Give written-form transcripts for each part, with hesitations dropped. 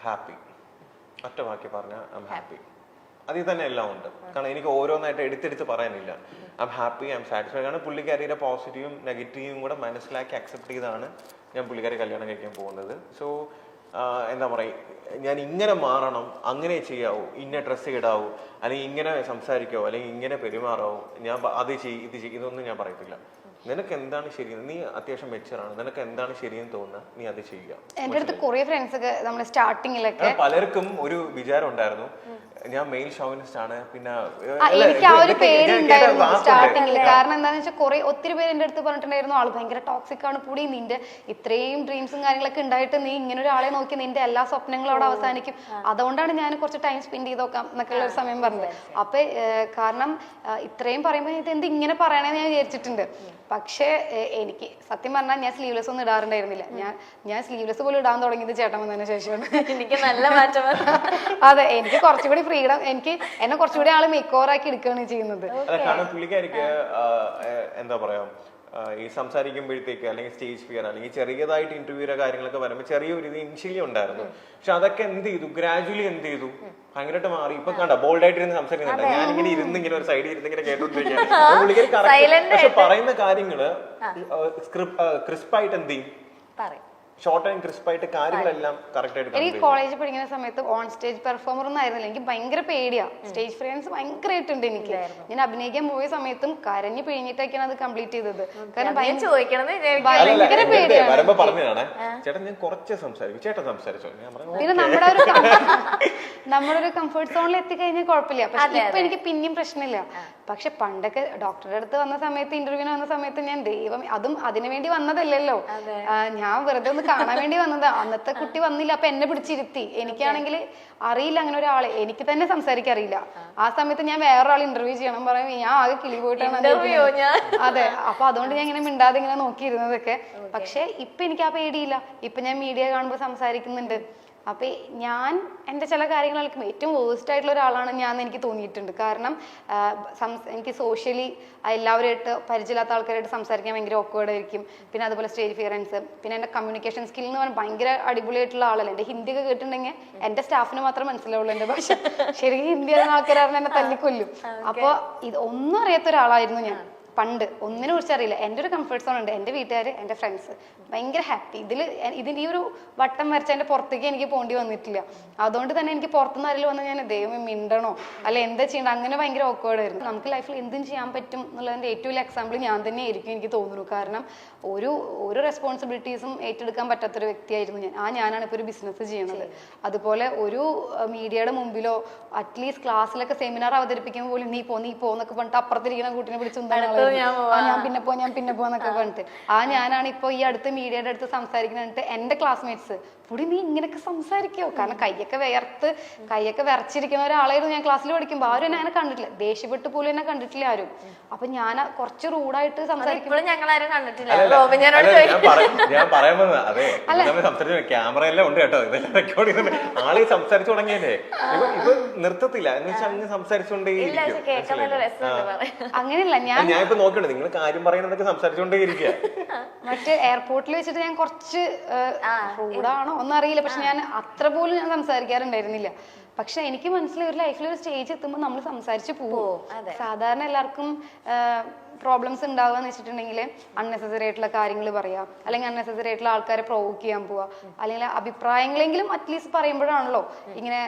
Happy. ഒറ്റ വാക്കി പറഞ്ഞാൽ ഐ എം ഹാപ്പി. അതിൽ തന്നെ എല്ലാം ഉണ്ട്. കാരണം എനിക്ക് ഓരോന്നായിട്ട് എടുത്തെടുത്ത് പറയാനില്ല. I am happy, I M satisfied. കാരണം പുള്ളിക്കാരിയുടെ പോസിറ്റീവും നെഗറ്റീവും കൂടെ മനസ്സിലാക്കി അക്സെപ്റ്റ് ചെയ്താണ് ഞാൻ പുള്ളിക്കാരെ കല്യാണം കഴിക്കാൻ പോകുന്നത്. സോ എന്താ പറയുക, ഞാൻ ഇങ്ങനെ മാറണം, അങ്ങനെ ചെയ്യാവൂ, ഇന്ന ഡ്രസ്സ് ഇടാവൂ, അല്ലെങ്കിൽ ഇങ്ങനെ സംസാരിക്കാവോ, അല്ലെങ്കിൽ ഇങ്ങനെ പെരുമാറാവോ, ഞാൻ അത് ചെയ്യും ഇത് ചെയ്യും, ഇതൊന്നും ഞാൻ പറയത്തില്ല. നിനക്ക് എന്താണ് ശരിയെന്ന്, നീ അത്യാവശ്യം മെച്ചറാണ്, നിനക്ക് എന്താണ് ശരിയെന്ന് തോന്നുക, നീ അത് ചെയ്യുക. എന്റെ അടുത്ത് കുറെ ഫ്രണ്ട്സ് ഒക്കെ നമ്മൾ സ്റ്റാർട്ടിങ്ങിലൊക്കെ പലർക്കും ഒരു വിചാരം ഉണ്ടായിരുന്നു ഞാൻ മെയിൽ ഷോവിനിസ്റ്റ് ആണ്. പിന്നെ എനിക്ക് ആ ഒരു പേരുണ്ടായിരുന്നു സ്റ്റാർട്ടിങ്ങിൽ. കാരണം എന്താണെന്ന് വെച്ചാൽ കുറെ ഒത്തിരി പേര് എന്റെ അടുത്ത് പറഞ്ഞിട്ടുണ്ടായിരുന്നു ആള് ഭയങ്കര ടോക്സിക് ആണ് പുടി, നിന്റെ ഇത്രയും ഡ്രീംസും കാര്യങ്ങളൊക്കെ ഉണ്ടായിട്ട് നീ ഇങ്ങനെ ഒരാളെ നോക്കി നിന്റെ എല്ലാ സ്വപ്നങ്ങളും അവിടെ അവസാനിക്കും, അതുകൊണ്ടാണ് ഞാൻ കുറച്ച് ടൈം സ്പെൻഡ് ചെയ്ത് നോക്കാം എന്നൊക്കെ ഉള്ള ഒരു സമയം പറഞ്ഞത്. അപ്പൊ കാരണം ഇത്രയും പറയുമ്പോൾ ഇത് എന്ത് ഇങ്ങനെ പറയണേന്ന് ഞാൻ വിചാരിച്ചിട്ടുണ്ട്. പക്ഷേ എനിക്ക് സത്യം പറഞ്ഞാൽ ഞാൻ സ്ലീവ്ലെസ് ഒന്നും ഇടാറുണ്ടായിരുന്നില്ല. ഞാൻ സ്ലീവ്ലെസ് പോലും ഇടാൻ തുടങ്ങിയത് ചേട്ടൻ വന്നതിന് ശേഷമാണ്. എനിക്ക് നല്ല മാറ്റം. അതെ, എനിക്ക് കുറച്ചുകൂടി ഫ്രീഡം, എനിക്ക് എന്നെ കുറച്ചുകൂടി ആള് മേക്ക് ഓവർ ആക്കി എടുക്കുകയാണ് ചെയ്യുന്നത്. കാരണം പുള്ളിക്കാരിക്ക് എന്താ പറയാ, ഈ സംസാരിക്കുമ്പോഴത്തേക്ക് അല്ലെങ്കിൽ സ്റ്റേജ് ഫിയർ അല്ലെങ്കിൽ ചെറിയതായിട്ട് ഇന്റർവ്യൂയുടെ കാര്യങ്ങളൊക്കെ വരുമ്പോൾ ചെറിയൊരു ഇത് ഇനിഷ്യലി ഉണ്ടായിരുന്നു. പക്ഷെ അതൊക്കെ എന്ത് ചെയ്തു, ഗ്രാജുവലി എന്ത് ചെയ്തു, ഭയങ്കരമായിട്ട് മാറി. ഇപ്പൊ കണ്ട ബോൾഡായിട്ട് ഇരുന്ന് സംസാരിക്കുന്നുണ്ട്. ഞാൻ ഇങ്ങനെ ഇരുന്ന് ഇങ്ങനെ ഒരു സൈഡിൽ ഇരുന്ന് ഇങ്ങനെ കേട്ടോണ്ടിരിക്കുകയാണ്. പക്ഷെ പറയുന്ന കാര്യങ്ങള് ക്രിസ്പായിട്ട് എന്ത് ചെയ്യും, ഷോർട്ട് ആൻഡ് ക്രിസ്പായിട്ട് കാര്യങ്ങളെല്ലാം കറക്റ്റ് ആയിട്ട്. എനിക്ക് കോളേജിൽ പഠിക്കുന്ന സമയത്ത് ഓൺ സ്റ്റേജ് പെർഫോമർ ഒന്നും ആയിരുന്നില്ല. എനിക്ക് ഭയങ്കര പേടിയാ, സ്റ്റേജ് ഫ്രണ്ട്സ് ഭയങ്കരമായിട്ടുണ്ട് എനിക്ക്. ഞാൻ അഭിനയിക്കാൻ പോയ സമയത്തും കരഞ്ഞു പിഴിഞ്ഞിട്ടൊക്കെയാണ് അത് കംപ്ലീറ്റ് ചെയ്തത്. കാരണം ഭയങ്കര പേടിയാണ്. വരുമ്പോ പറഞ്ഞതാണ് ചേട്ടൻ ഞാൻ കുറച്ച് സംസാരിക്കും, ചേട്ടൻ സംസാരിച്ചോ. പിന്നെ നമ്മുടെ ഒരു കംഫർട്ട് സോണിൽ എത്തിക്കഴിഞ്ഞാൽ കുഴപ്പമില്ല. പക്ഷെ ഇപ്പൊ എനിക്ക് പിന്നെയും പ്രശ്നമില്ല. പക്ഷെ പണ്ടൊക്കെ ഡോക്ടറുടെ അടുത്ത് വന്ന സമയത്ത്, ഇന്റർവ്യൂവിന് വന്ന സമയത്ത് ഞാൻ ദൈവം, അതും അതിനു വേണ്ടി വന്നതല്ലല്ലോ, ഞാൻ വെറുതെ ഒന്ന് കാണാൻ വേണ്ടി വന്നതാ. അന്നത്തെ കുട്ടി വന്നില്ല, അപ്പൊ എന്നെ പിടിച്ചിരുത്തി. എനിക്കാണെങ്കിൽ അറിയില്ല അങ്ങനെ ഒരാളെ, എനിക്ക് തന്നെ സംസാരിക്കാൻ അറിയില്ല. ആ സമയത്ത് ഞാൻ വേറൊരാൾ ഇന്റർവ്യൂ ചെയ്യണം പറയുമ്പോൾ ഞാൻ ആകെ കിളി പോയിട്ടാണ്. അതെ, അപ്പൊ അതുകൊണ്ട് ഞാൻ ഇങ്ങനെ മിണ്ടാതെ ഇങ്ങനെ നോക്കിയിരുന്നതൊക്കെ. പക്ഷെ ഇപ്പൊ എനിക്ക് ആ പേടിയില്ല. ഇപ്പൊ ഞാൻ മീഡിയ കാണുമ്പോൾ സംസാരിക്കുന്നുണ്ട്. അപ്പൊ ഞാൻ എൻ്റെ ചില കാര്യങ്ങളൊക്കെ ഏറ്റവും വേസ്റ്റ് ആയിട്ടുള്ള ഒരാളാണ് ഞാൻ എനിക്ക് തോന്നിയിട്ടുണ്ട്. കാരണം എനിക്ക് സോഷ്യലി എല്ലാവരുമായിട്ട് പരിചയമില്ലാത്ത ആൾക്കാരായിട്ട് സംസാരിക്കാൻ ഭയങ്കര ഓക്വേർഡ് ആയിരിക്കും. പിന്നെ അതുപോലെ സ്റ്റേജ് ഫിയറൻസ്, പിന്നെ എൻ്റെ കമ്മ്യൂണിക്കേഷൻ സ്കിൽ എന്ന് പറഞ്ഞാൽ ഭയങ്കര അടിപൊളിയായിട്ടുള്ള ആളല്ല. എൻ്റെ ഹിന്ദി ഒക്കെ കേട്ടിട്ടുണ്ടെങ്കിൽ എൻ്റെ സ്റ്റാഫിന് മാത്രം മനസ്സിലാവുള്ളൂ എൻ്റെ ഭാഷ. ശരിക്കും ഹിന്ദി അറിയുന്ന ആൾക്കാരാണ് എന്നെ തല്ലിക്കൊല്ലും. അപ്പോൾ ഇത് ഒന്നും അറിയാത്ത ഒരാളായിരുന്നു ഞാൻ പണ്ട്, ഒന്നിനെ കുറിച്ച് അറിയില്ല. എൻ്റെ ഒരു കംഫർട്ട് സോൺ ഉണ്ട്, എൻ്റെ വീട്ടുകാർ, എൻ്റെ ഫ്രണ്ട്സ് ഭയങ്കര ഹാപ്പി. ഇതിൻ്റെ ഈ ഒരു വട്ടം വരച്ച എൻ്റെ പുറത്തേക്ക് എനിക്ക് പോകേണ്ടി വന്നിട്ടില്ല. അതുകൊണ്ട് തന്നെ എനിക്ക് പുറത്തുനിന്ന് ആരെങ്കിലും വന്നാൽ ഞാൻ ദൈവം മിണ്ടണോ അല്ലെ എന്താ ചെയ്യണം, അങ്ങനെ ഭയങ്കര ഓക്വേർഡ് ആയിരുന്നു. നമുക്ക് ലൈഫിൽ എന്തും ചെയ്യാൻ പറ്റും എന്നുള്ളതിൻ്റെ ഏറ്റവും വലിയ എക്സാമ്പിൾ ഞാൻ തന്നെ ആയിരിക്കും എനിക്ക് തോന്നുന്നു. കാരണം ഒരു റെസ്പോൺസിബിലിറ്റീസും ഏറ്റെടുക്കാൻ പറ്റാത്തൊരു വ്യക്തിയായിരുന്നു ഞാൻ. ഞാനാണ് ഇപ്പോൾ ഒരു ബിസിനസ് ചെയ്യണത്. അതുപോലെ ഒരു മീഡിയയുടെ മുമ്പിലോ അറ്റ്ലീസ്റ്റ് ക്ലാസ്സിലൊക്കെ സെമിനാർ അവതരിപ്പിക്കുമ്പോൾ പോലും നീ പോ എന്നൊക്കെ പറഞ്ഞിട്ട് അപ്പുറത്തിരിക്കുന്ന കൂട്ടിനെ പിടിച്ച് ഞാൻ പിന്നെ പോന്നൊക്കെ പറഞ്ഞിട്ട് ഞാനാണ് ഇപ്പൊ ഈ അടുത്ത് മീഡിയയുടെ അടുത്ത് സംസാരിക്കുന്നിട്ട് എന്റെ ക്ലാസ്മേറ്റ്സ് പുടി നീ ഇങ്ങനെയൊക്കെ സംസാരിക്കോ, കാരണം കൈയൊക്കെ വിറച്ചിരിക്കുന്ന ഒരാളായിരുന്നു ഞാൻ ക്ലാസ്സിൽ പഠിക്കുമ്പോൾ. ആരും എന്നെ കണ്ടിട്ടില്ല, ദേഷ്യപ്പെട്ട് പോലും എന്നെ കണ്ടിട്ടില്ല ആരും. അപ്പൊ ഞാൻ കുറച്ച് റൂഡായിട്ട് സംസാരിക്കുമ്പോൾ ഞങ്ങളാരും കണ്ടിട്ടില്ല. ഞാൻ പറയാൻ വന്നത് അതെ, ക്യാമറ എല്ലാം ഉണ്ട് കേട്ടോ, ഇതെല്ലാം റെക്കോർഡ് ചെയ്യുന്നുണ്ട്. ആള് സംസാരിച്ചു തുടങ്ങിയല്ലേ, ഇപ്പൊ നിർത്തത്തില്ല എന്ന് വെച്ചാൽ അങ്ങ് സംസാരിച്ചുകൊണ്ടേയിരിക്കും. അങ്ങനെയല്ല, ഞാൻ ഇപ്പൊ നോക്കണ്ടേ നിങ്ങൾ കാര്യം പറയുന്നതൊക്കെ സംസാരിച്ചുകൊണ്ടേ ഇരിക്കുക. മറ്റേ എയർപോർട്ടിൽ വെച്ചിട്ട് ഞാൻ കുറച്ച് റൂഡാണോ ഒന്നും അറിയില്ല, പക്ഷെ ഞാൻ അത്ര പോലും ഞാൻ സംസാരിക്കാറുണ്ടായിരുന്നില്ല. പക്ഷെ എനിക്ക് മനസ്സിലായി ഒരു ലൈഫിൽ ഒരു സ്റ്റേജ് എത്തുമ്പോൾ നമ്മൾ സംസാരിച്ച് പോവും. സാധാരണ എല്ലാവർക്കും പ്രോബ്ലംസ് ഉണ്ടാവുക എന്ന് വെച്ചിട്ടുണ്ടെങ്കിൽ അൺനെസസറി ആയിട്ടുള്ള കാര്യങ്ങൾ പറയാം, അല്ലെങ്കിൽ അൺനെസസറി ആയിട്ടുള്ള ആൾക്കാരെ പ്രൊവോക്ക് ചെയ്യാൻ പോവുക, അല്ലെങ്കിൽ അഭിപ്രായങ്ങളെങ്കിലും അറ്റ്ലീസ്റ്റ് പറയുമ്പോഴാണല്ലോ ഇങ്ങനെ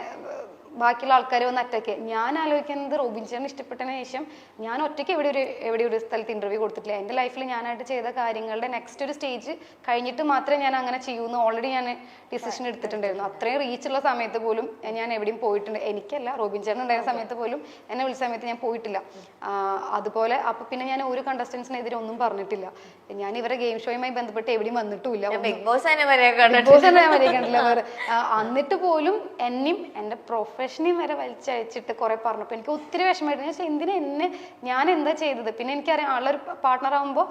ബാക്കിയുള്ള ആൾക്കാരെ ഒന്ന് അറ്റാക്ക്. ഞാൻ ആലോചിക്കുന്നത് റോബിൻ ചേട്ടന് ഇഷ്ടപ്പെട്ടതിന് ശേഷം ഞാൻ ഒറ്റയ്ക്ക് എവിടെ ഒരു സ്ഥലത്ത് ഇന്റർവ്യൂ കൊടുത്തിട്ടില്ല. എൻ്റെ ലൈഫിൽ ഞാനായിട്ട് ചെയ്ത കാര്യങ്ങളുടെ നെക്സ്റ്റ് ഒരു സ്റ്റേജ് കഴിഞ്ഞിട്ട് മാത്രമേ ഞാൻ അങ്ങനെ ചെയ്യൂന്ന് ഓൾറെഡി ഞാൻ ഡിസിഷൻ എടുത്തിട്ടുണ്ടായിരുന്നു. അത്രയും റീച്ചുള്ള സമയത്ത് പോലും ഞാൻ എവിടെയും പോയിട്ടുണ്ട്. എനിക്കല്ല, റോബിൻ ചേട്ടൻ ഉണ്ടായിരുന്ന സമയത്ത് പോലും എന്നെ വിളിച്ച സമയത്ത് ഞാൻ പോയിട്ടില്ല. അതുപോലെ അപ്പൊ പിന്നെ ഞാൻ ഒരു കണ്ടസ്റ്റൻസിനെതിരെ ഒന്നും പറഞ്ഞിട്ടില്ല. ഞാൻ ഇവരെ ഗെയിം ഷോയുമായി ബന്ധപ്പെട്ട് എവിടെയും വന്നിട്ടുമില്ല. ബിഗ് ബോസ് കണ്ടിട്ടില്ല. എന്നിട്ട് പോലും എന്നെയും എൻ്റെ പ്രൊഫഷനെയും വരെ വലിച്ചയച്ചിട്ട് കുറെ പറഞ്ഞപ്പോൾ എനിക്ക് ഒത്തിരി വിഷമമായിരുന്നു. ഞാൻ എന്താ ചെയ്തത്? പിന്നെ എനിക്കറിയാം ആളൊരു പാർട്ട്ണർ ആകുമ്പോൾ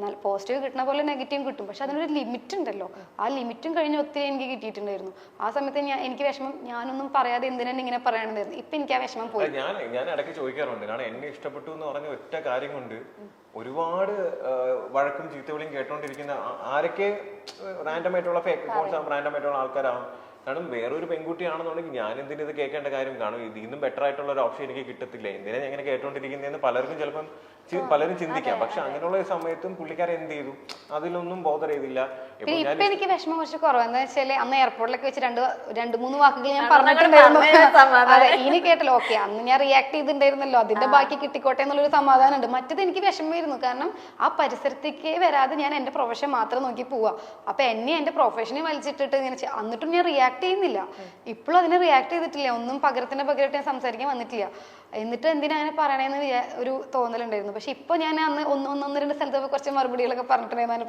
നല്ല പോസിറ്റീവ് കിട്ടുന്ന പോലെ നെഗറ്റീവ് കിട്ടും, പക്ഷെ അതിനൊരു ലിമിറ്റ് ഉണ്ടല്ലോ. ആ ലിമിറ്റും കഴിഞ്ഞ് ഒത്തിരി എനിക്ക് കിട്ടിയിട്ടുണ്ടായിരുന്നു. ആ സമയത്ത് എനിക്ക് വിഷമം, ഞാനൊന്നും പറയാതെ എന്തിനാണ് ഇങ്ങനെ പറയണതായിരുന്നു. ഇപ്പൊ എനിക്ക് ആ വിഷമം പോയി. ഞാൻ ഇടയ്ക്ക് ചോദിക്കാറുണ്ട്, കാരണം എന്നെ ഇഷ്ടപ്പെട്ടു എന്ന് പറഞ്ഞ ഒറ്റ കാര്യം കൊണ്ട് ഒരുപാട് വഴക്കും ചീത്തവിളിയും കേട്ടോണ്ടിരിക്കുന്ന ആരൊക്കെ റാൻഡമായിട്ടുള്ള ആൾക്കാരാവും കാരണം വേറൊരു പെൺകുട്ടിയാണെന്നുണ്ടെങ്കിൽ ഞാൻ എന്തിനും ഇത് കേൾക്കേണ്ട കാര്യം കാണും, ഇതിൽ നിന്നും ബെറ്റർ ആയിട്ടുള്ള ഒരു ഓപ്ഷൻ എനിക്ക് കിട്ടത്തില്ല, എന്തിനാ ഞാൻ ഇങ്ങനെ കേട്ടോണ്ടിരിക്കുന്നതെന്ന് പലർക്കും ചിലപ്പം പലരും ചിന്തിക്കാം. പക്ഷെ അങ്ങനെയുള്ള സമയത്തും പുള്ളിക്കാരൻ എന്ത് ചെയ്തു, അതിലൊന്നും ബോധർ ചെയ്തില്ല. ഇപ്പൊ എനിക്ക് വിഷമം കുറച്ച് കുറവ് എന്താ വെച്ചാല് അന്ന് എയർപോർട്ടിലൊക്കെ വെച്ച് രണ്ട് മൂന്ന് വാക്കുകൾ ഞാൻ പറഞ്ഞിട്ടുണ്ടായിരുന്നു. അതെ, ഇനി കേട്ടല്ലോ, ഓക്കെ അന്ന് ഞാൻ റിയാക്ട് ചെയ്തിട്ടുണ്ടായിരുന്നല്ലോ, അതിന്റെ ബാക്കി കിട്ടിക്കോട്ടെ എന്നുള്ളൊരു സമാധാനം ഉണ്ട്. മറ്റത് എനിക്ക് വിഷമമായിരുന്നു, കാരണം ആ പരിസരത്തേക്ക് വരാതെ ഞാൻ എന്റെ പ്രൊഫഷൻ മാത്രം നോക്കി പോവാ. അപ്പൊ എന്നെ എന്റെ പ്രൊഫഷനെ വലിച്ചിട്ടിട്ട് ഇങ്ങനെ എന്നിട്ടും ഞാൻ റിയാക്ട് ചെയ്യുന്നില്ല. ഇപ്പോഴും അതിനെ റിയാക്ട് ചെയ്തിട്ടില്ല, ഒന്നും പകരമായിട്ട് ഞാൻ സംസാരിക്കാൻ വന്നിട്ടില്ല. എന്നിട്ട് എന്തിനാ അങ്ങനെ പറയണേന്ന് ഒരു തോന്നലുണ്ടായിരുന്നു. പക്ഷെ ഇപ്പൊ ഞാൻ അന്ന് ഒന്ന് രണ്ട് സ്ഥലത്തൊക്കെ കുറച്ച് മറുപടികളൊക്കെ പറഞ്ഞിട്ടുണ്ടായിരുന്നു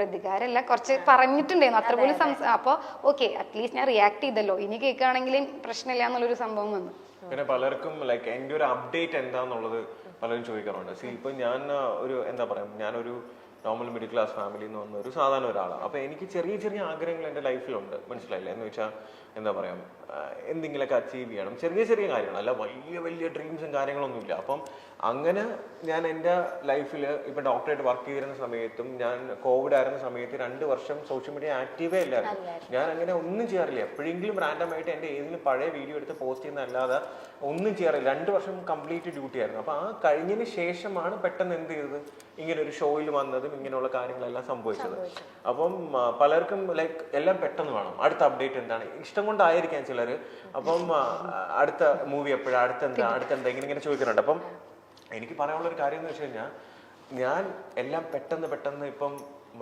പ്രതികാരമല്ല, കുറച്ച് പറഞ്ഞിട്ടുണ്ടായിരുന്നു അത്ര പോലും. അപ്പൊ ഓക്കെ, അറ്റ്ലീസ്റ്റ് ഞാൻ റിയാക്ട് ചെയ്തല്ലോ, ഇനി കേൾക്കുകയാണെങ്കിലും പ്രശ്നമില്ല എന്നുള്ളൊരു സംഭവം വന്നു. പിന്നെ പലർക്കും ലൈക്ക് എൻ്റെ ഒരു അപ്ഡേറ്റ് എന്താന്നുള്ളത് പലരും ചോദിക്കാറുണ്ട്. ഇപ്പൊ ഞാൻ ഒരു എന്താ പറയാ, ഞാനൊരു നോർമൽ മിഡിൽ ക്ലാസ് ഫാമിലിയിൽ നിന്ന് വന്ന ഒരു സാധാരണ ഒരാളാണ്. അപ്പൊ എനിക്ക് ചെറിയ ചെറിയ ആഗ്രഹങ്ങൾ എൻ്റെ ലൈഫിലുണ്ട്, മനസ്സിലായില്ലേ? എന്ന് വെച്ചാൽ എന്താ പറയാ, എന്തെങ്കിലുമൊക്കെ അച്ചീവ് ചെയ്യണം, ചെറിയ ചെറിയ കാര്യങ്ങൾ, അല്ല വലിയ വലിയ ഡ്രീംസും കാര്യങ്ങളൊന്നുമില്ല. അപ്പം അങ്ങനെ ഞാൻ എൻ്റെ ലൈഫിൽ ഇപ്പൊ ഡോക്ടറായിട്ട് വർക്ക് ചെയ്തിരുന്ന സമയത്തും ഞാൻ കോവിഡ് ആയിരുന്ന സമയത്ത് 2 വർഷം സോഷ്യൽ മീഡിയ ആക്റ്റീവേ ഇല്ലായിരുന്നു. ഞാൻ അങ്ങനെ ഒന്നും ചെയ്യാറില്ല. എപ്പോഴെങ്കിലും റാൻഡമായിട്ട് എൻ്റെ ഏതെങ്കിലും പഴയ വീഡിയോ എടുത്ത് പോസ്റ്റ് ചെയ്യുന്നതല്ലാതെ ഒന്നും ചെയ്യാറില്ല. 2 വർഷം കംപ്ലീറ്റ് ഡ്യൂട്ടി ആയിരുന്നു. അപ്പൊ ആ കഴിഞ്ഞതിന് ശേഷമാണ് പെട്ടെന്ന് എന്ത് ചെയ്തത്, ഇങ്ങനെ ഒരു ഷോയിൽ വന്നതും ഇങ്ങനെയുള്ള കാര്യങ്ങളെല്ലാം സംഭവിച്ചത്. അപ്പം പലർക്കും ലൈക്ക് എല്ലാം പെട്ടെന്ന് വേണം, അടുത്ത അപ്ഡേറ്റ് എന്താണ്, ഇഷ്ടം കൊണ്ടായിരിക്കാം ചിലര്. അപ്പം അടുത്ത മൂവി എപ്പോഴാണ്, അടുത്തെന്താ ഇങ്ങനെ ചോദിക്കുന്നുണ്ട്. അപ്പം എനിക്ക് പറയാനുള്ളൊരു കാര്യം എന്ന് വെച്ച് കഴിഞ്ഞാൽ, ഞാൻ എല്ലാം പെട്ടെന്ന് ഇപ്പം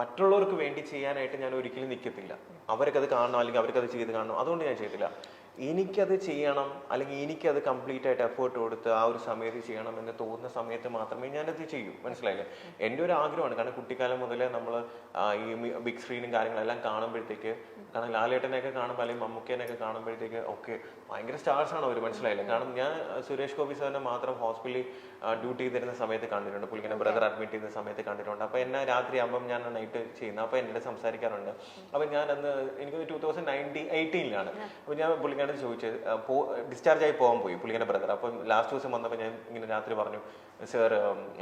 മറ്റുള്ളവർക്ക് വേണ്ടി ചെയ്യാനായിട്ട് ഞാൻ ഒരിക്കലും നിൽക്കത്തില്ല. അവർക്കത് കാണണം, അല്ലെങ്കിൽ അവർക്കത് ചെയ്ത് കാണണം, അതുകൊണ്ട് ഞാൻ ചെയ്തില്ല. എനിക്കത് ചെയ്യണം, അല്ലെങ്കിൽ എനിക്കത് കംപ്ലീറ്റ് ആയിട്ട് എഫേർട്ട് കൊടുത്ത് ആ ഒരു സമയത്ത് ചെയ്യണം എന്ന് തോന്നുന്ന സമയത്ത് മാത്രമേ ഞാനത് ചെയ്യൂ, മനസ്സിലായില്ലേ? എൻ്റെ ഒരു ആഗ്രഹമാണ്. കാരണം കുട്ടിക്കാലം മുതലേ നമ്മൾ ഈ ബിഗ് സ്ക്രീനും കാര്യങ്ങളെല്ലാം കാണുമ്പോഴത്തേക്ക്, കാരണം ലാലേട്ടനെയൊക്കെ കാണുമ്പോൾ അല്ലെങ്കിൽ മമ്മൂക്കേനെയൊക്കെ കാണുമ്പോഴത്തേക്ക് ഒക്കെ ഭയങ്കര സ്റ്റാർസാണ് അവർ, മനസ്സിലായില്ലേ? കാരണം ഞാൻ സുരേഷ് ഗോപി സാറിനെ മാത്രം ഹോസ്പിറ്റലിൽ ഡ്യൂട്ടി ചെയ്തിരുന്ന സമയത്ത് കണ്ടിട്ടുണ്ട്, പുള്ളിങ്ങനെ ബ്രദർ അഡ്മിറ്റ് ചെയ്യുന്ന സമയത്ത് കണ്ടിട്ടുണ്ട്. അപ്പോൾ എന്നെ രാത്രി ആകുമ്പം ഞാൻ നൈറ്റ് ചെയ്യുന്നത്, അപ്പോൾ എന്നോട് സംസാരിക്കാറുണ്ട്. അപ്പം ഞാൻ അന്ന് എനിക്ക് 2018 അപ്പോൾ ഞാൻ പുള്ളിക്കാരൻ ചോദിച്ചത്, ഡിസ്ചാർജ് ആയി പോകാൻ പോയി പുള്ളിക്കാരൻ്റെ ബ്രദർ. അപ്പം ലാസ്റ്റ് ദിവസം വന്നപ്പോൾ ഞാൻ ഇങ്ങനെ രാത്രി പറഞ്ഞു, സാർ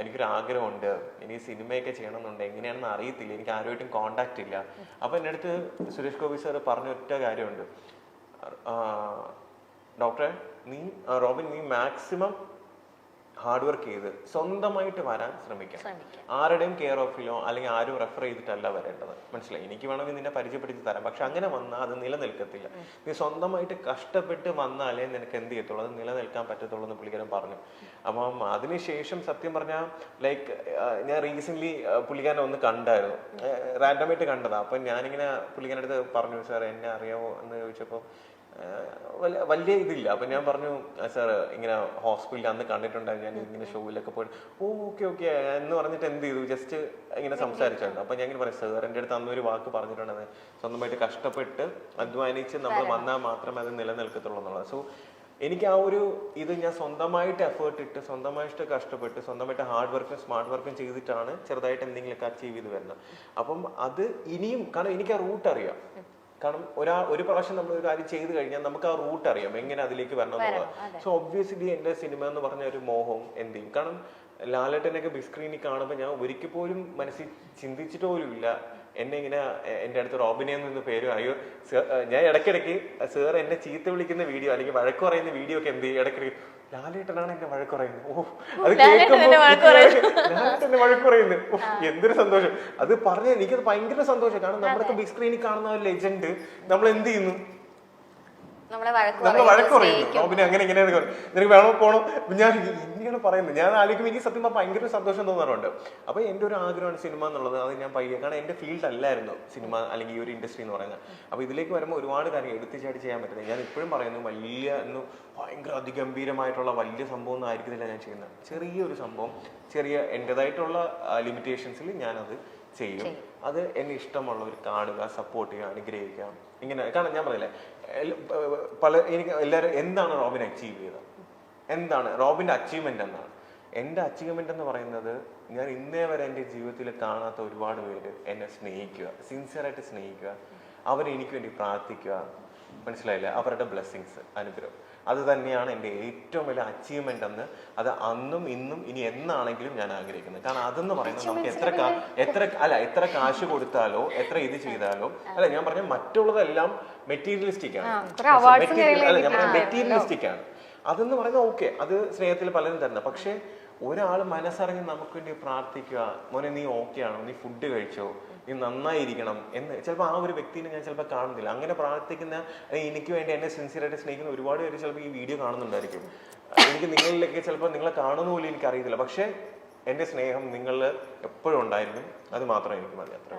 എനിക്കൊരു ആഗ്രഹമുണ്ട്, എനിക്ക് സിനിമയൊക്കെ ചെയ്യണമെന്നുണ്ട്, എങ്ങനെയാണെന്ന് അറിയത്തില്ല, എനിക്ക് ആരുമായിട്ടും കോണ്ടാക്ട് ഇല്ല. അപ്പം എൻ്റെ അടുത്ത് സുരേഷ് ഗോപി സാർ പറഞ്ഞ ഒറ്റ കാര്യമുണ്ട്, ഡോക്ടറെ റോബിൻ നീ മാക്സിമം ഹാർഡ് വർക്ക് ചെയ്ത് സ്വന്തമായിട്ട് വരാൻ ശ്രമിക്കാം. ആരുടെയും കെയർ ഓഫിലോ അല്ലെങ്കിൽ ആരും റെഫർ ചെയ്തിട്ടല്ല വരേണ്ടത്, മനസ്സിലായി? എനിക്ക് വേണമെങ്കിൽ നിന്നെ പരിചയപ്പെടുത്തി തരാം, പക്ഷെ അങ്ങനെ വന്നാൽ അത് നിലനിൽക്കത്തില്ല. നീ സ്വന്തമായിട്ട് കഷ്ടപ്പെട്ട് വന്നാലേ നിനക്ക് എന്ത് ചെയ്യത്തുള്ളൂ, അത് നിലനിൽക്കാൻ പറ്റത്തുള്ളൂ എന്ന് പുള്ളിക്കാരൻ പറഞ്ഞു. അപ്പം അതിനുശേഷം സത്യം പറഞ്ഞാൽ ലൈക്ക് ഞാൻ റീസെന്റ് പുള്ളിക്കാരനെ ഒന്ന് കണ്ടായിരുന്നു, റാൻഡമായിട്ട് കണ്ടതാണ്. അപ്പം ഞാനിങ്ങനെ പുള്ളിക്കാരൻ്റെ അടുത്ത് പറഞ്ഞു, സാർ എന്നെ അറിയാമോ എന്ന് ചോദിച്ചപ്പോൾ വലിയ ഇതില്ല. അപ്പൊ ഞാൻ പറഞ്ഞു, സാർ ഇങ്ങനെ ഹോസ്പിറ്റലിൽ അന്ന് കണ്ടിട്ടുണ്ടായിരുന്നു, ഞാൻ ഇങ്ങനെ ഷോയിലൊക്കെ പോയിട്ട് ഓക്കെ എന്ന് പറഞ്ഞിട്ട് എന്ത് ചെയ്തു, ജസ്റ്റ് ഇങ്ങനെ സംസാരിച്ചായിരുന്നു. അപ്പൊ ഞാൻ ഇങ്ങനെ പറയാം, സാർ എൻ്റെ അടുത്ത് അന്നൊരു വാക്ക് പറഞ്ഞിട്ടുണ്ടെന്ന്, സ്വന്തമായിട്ട് കഷ്ടപ്പെട്ട് അധ്വാനിച്ച് നമ്മൾ വന്നാൽ മാത്രമേ അത് നിലനിൽക്കത്തുള്ളൂ എന്നുള്ളത്. സോ എനിക്ക് ആ ഒരു ഇത് ഞാൻ സ്വന്തമായിട്ട് എഫേർട്ട് ഇട്ട്, സ്വന്തമായിട്ട് കഷ്ടപ്പെട്ട്, സ്വന്തമായിട്ട് ഹാർഡ് വർക്കും സ്മാർട്ട് വർക്കും ചെയ്തിട്ടാണ് ചെറുതായിട്ട് എന്തെങ്കിലുമൊക്കെ അച്ചീവ് ചെയ്ത് വരുന്നത്. അപ്പം അത് ഇനിയും, കാരണം എനിക്ക് ആ റൂട്ട് അറിയാം. കാരണം ഒരു പ്രാവശ്യം നമ്മൾ ഒരു കാര്യം ചെയ്ത് കഴിഞ്ഞാൽ നമുക്ക് ആ റൂട്ട് അറിയാം, എങ്ങനെ അതിലേക്ക് വരണം എന്നുള്ളത്. സോ ഒബ്വിയസ്ലി എൻ്റെ സിനിമ എന്ന് പറഞ്ഞ ഒരു മോഹവും എന്ത് ചെയ്യും, കാരണം ലാലേട്ടനൊക്കെ ബിഗ് സ്ക്രീനിൽ കാണുമ്പോൾ ഞാൻ ഒരിക്കൽ പോലും മനസ്സിൽ ചിന്തിച്ചിട്ട് പോലും ഇല്ല എന്നെ ഇങ്ങനെ എൻ്റെ അടുത്ത് റോബിനെ എന്ന് പേര് അയ്യോ. ഞാൻ ഇടയ്ക്കിടയ്ക്ക് സാർ എന്നെ ചീത്ത വിളിക്കുന്ന വീഡിയോ അല്ലെങ്കിൽ വഴക്ക് പറയുന്ന വീഡിയോ ഒക്കെ എന്ത് ചെയ്യും, ഇടയ്ക്കിടയ്ക്ക് ലാലേട്ടനാണ് എന്നെ വഴക്ക് പറയുന്നത്. ഓ അത് കേൾക്കുമ്പോൾ ലാലേട്ടനെ വഴക്ക് പറയുന്നത്, എന്തൊരു സന്തോഷം. അത് പറഞ്ഞാൽ എനിക്കത് ഭയങ്കര സന്തോഷം. കാരണം നമ്മളൊക്കെ ബിഗ് സ്ക്രീനിൽ കാണുന്ന ഒരു ലെജൻഡ് നമ്മൾ എന്ത് ചെയ്യുന്നു, നമ്മളെ വഴക്ക് പറയുന്നു. റോബിനെ അങ്ങനെ ഇങ്ങനെയാണ് നിനക്ക് വേണോ പോകണം, ഞാൻ എങ്ങനെയാണ് പറയുന്നത്, ഞാൻ ആലോചിക്കുമ്പോൾ എനിക്ക് സത്യം ഭയങ്കര സന്തോഷം തോന്നാറുണ്ട്. അപ്പൊ എൻ്റെ ഒരു ആഗ്രഹമാണ് സിനിമ എന്നുള്ളത്. അത് ഞാൻ പയ്യെ, കാരണം എൻ്റെ ഫീൽഡ് അല്ലായിരുന്നു സിനിമ അല്ലെങ്കിൽ ഈ ഒരു ഇൻഡസ്ട്രി എന്ന് പറയുന്നത്. അപ്പൊ ഇതിലേക്ക് വരുമ്പോൾ ഒരുപാട് കാര്യം എടുത്തുചാടി ചെയ്യാൻ പറ്റുന്നത്. ഞാൻ ഇപ്പോഴും പറയുന്നു, ഭയങ്കര അതിഗംഭീരമായിട്ടുള്ള വലിയ സംഭവം ഒന്നും ആയിരിക്കുന്നില്ല ഞാൻ ചെയ്യുന്നത്. ചെറിയൊരു സംഭവം, ചെറിയ എൻ്റെതായിട്ടുള്ള ലിമിറ്റേഷൻസിൽ ഞാനത് ചെയ്യും. അത് എന്നെ ഇഷ്ടമുള്ളവർ കാണുക, സപ്പോർട്ട് ചെയ്യുക, അനുഗ്രഹിക്കുക, ഇങ്ങനെ. കാരണം ഞാൻ പറയില്ലേ, എനിക്ക് എല്ലാവരും എന്താണ് റോബിൻ അച്ചീവ് ചെയ്തത്, എന്താണ് റോബിൻ്റെ അച്ചീവ്മെന്റ് എന്നാണ്. എൻ്റെ അച്ചീവ്മെന്റ് എന്ന് പറയുന്നത്, ഞാൻ ഇന്നേ വരെ എൻ്റെ ജീവിതത്തിൽ കാണാത്ത ഒരുപാട് പേര് എന്നെ സ്നേഹിക്കുക, സിൻസിയറായിട്ട് സ്നേഹിക്കുക, അവരെനിക്ക് വേണ്ടി പ്രാർത്ഥിക്കുക, മനസ്സിലായില്ല, അവരുടെ ബ്ലെസ്സിങ്സ്, അനുഗ്രഹം. അത് തന്നെയാണ് എൻ്റെ ഏറ്റവും വലിയ അച്ചീവ്മെന്റ് എന്ന്. അത് അന്നും ഇന്നും ഇനി എന്നാണെങ്കിലും ഞാൻ ആഗ്രഹിക്കുന്നത്. കാരണം അതെന്ന് പറയുന്നത് നമുക്ക് എത്ര കാശ് കൊടുത്താലോ എത്ര ഇത് ചെയ്താലോ, അല്ല ഞാൻ പറഞ്ഞ മറ്റുള്ളതെല്ലാം മെറ്റീരിയലിസ്റ്റിക് ആണ്. ഞാൻ പറഞ്ഞ മെറ്റീരിയലിസ്റ്റിക് ആണ്. അതെന്ന് പറയുന്നത് ഓക്കെ, അത് സ്നേഹത്തിൽ പലരും തരുന്ന. പക്ഷെ ഒരാൾ മനസ്സറിഞ്ഞ് നമുക്ക് വേണ്ടി പ്രാർത്ഥിക്കുക, മോനെ നീ ഓക്കെ ആണോ, നീ ഫുഡ് കഴിച്ചോ, നീ നന്നായിരിക്കണം എന്ന് ചിലപ്പോൾ ആ ഒരു വ്യക്തിനെ ഞാൻ ചിലപ്പോൾ കാണുന്നില്ല. അങ്ങനെ പ്രാർത്ഥിക്കുന്ന, എനിക്ക് വേണ്ടി എന്നെ സിൻസിയറായിട്ട് സ്നേഹിക്കുന്ന ഒരുപാട് പേര് ചിലപ്പോൾ ഈ വീഡിയോ കാണുന്നുണ്ടായിരിക്കും. എനിക്ക് നിങ്ങളിലേക്ക് ചിലപ്പോൾ നിങ്ങളെ കാണുന്ന പോലും എനിക്ക് അറിയത്തില്ല. പക്ഷെ എൻ്റെ സ്നേഹം നിങ്ങളിൽ എപ്പോഴും ഉണ്ടായിരിക്കും. അത് മാത്രമേ എനിക്ക് മതി. അത്ര